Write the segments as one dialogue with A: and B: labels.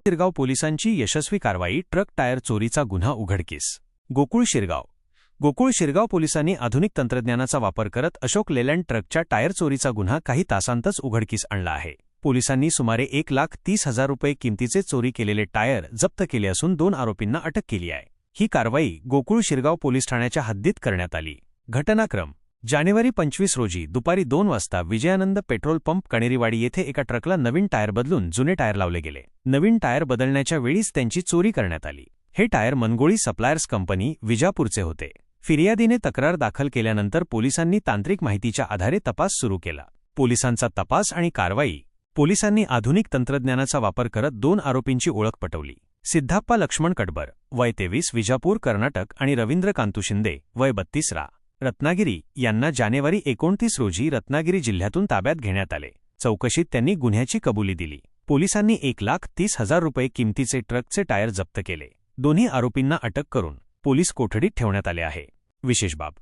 A: शिरगाव पोलिसांची यशस्वी कारवाई. Truck tyre चोरीचा गुन्हा उघडकीस. गोकुळ शिरगाव पोलिसांनी आधुनिक तंत्रज्ञानाचा वापर करत अशोक लेलँड ट्रकच्या टायर चोरीचा गुन्हा काही तासांतच उघडकीस आणला आहे. पोलिसांनी सुमारे 1,30,000 रुपये किमतीचे चोरी केलेले टायर जप्त केले असून 2 आरोपींना अटक केली आहे. ही कारवाई गोकुळ शिरगाव पोलीस ठाण्याच्या हद्दीत करण्यात आली. घटनाक्रम: जानेवारी 25 रोजी दुपारी 2 वाजता विजयानंद पेट्रोल पंप कणेरीवाडी येथे एका ट्रकला नवीन टायर बदलून जुने टायर लावले गेले. नवीन टायर बदलण्याच्या वेळीच त्यांची चोरी करण्यात आली. हे टायर मनगोळी सप्लायर्स कंपनी विजापूरचे होते. फिर्यादीने तक्रार दाखल केल्यानंतर पोलिसांनी तांत्रिक माहितीच्या आधारे तपास सुरू केला. पोलिसांचा तपास आणि कारवाई: पोलिसांनी आधुनिक तंत्रज्ञानाचा वापर करत 2 आरोपींची ओळख पटवली. सिद्धाप्पा लक्ष्मण कडबर, वय 23, विजापूर, कर्नाटक आणि रवींद्र कांतू शिंदे, वय 32, रत्नागिरी यांना जानेवारी 29 रोजी रत्नागिरी जिल्ह्यातून ताब्यात घेण्यात आले. चौकशीत त्यांनी गुन्ह्याची कबुली दिली. पोलिसांनी 1,30,000 रुपये किमतीचे ट्रकचे टायर जप्त केले. दोन्ही आरोपींना अटक करून पोलीस कोठडीत ठेवण्यात आले आहे. विशेष बाब: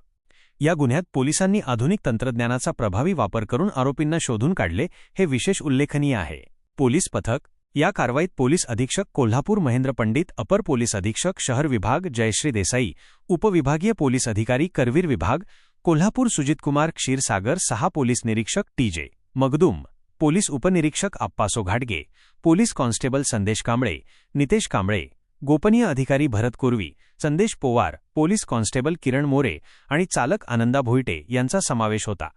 A: या गुन्ह्यात पोलिसांनी आधुनिक तंत्रज्ञानाचा प्रभावी वापर करून आरोपींना शोधून काढले, हे विशेष उल्लेखनीय आहे. पोलीस पथक: या कारवाईत पोलीस अधीक्षक कोल्हापूर महेंद्र पंडित, अपर पोलीस अधीक्षक शहर विभाग जयश्री देसाई, उपविभागीय पोलीस अधिकारी करवीर विभाग कोल्हापूर सुजितकुमार क्षीरसागर, 6 पोलीस निरीक्षक टी.जे. मगदूम, पोलीस उपनिरीक्षक आप्पासो घाटगे, पोलीस कॉन्स्टेबल संदेश कांबळे, नितेश कांबळे, गोपनीय अधिकारी भरत कुर्वी, संदेश पोवार, पोलीस कॉन्स्टेबल किरण मोरे आणि चालक आनंदा भोईटे यांचा समावेश होता.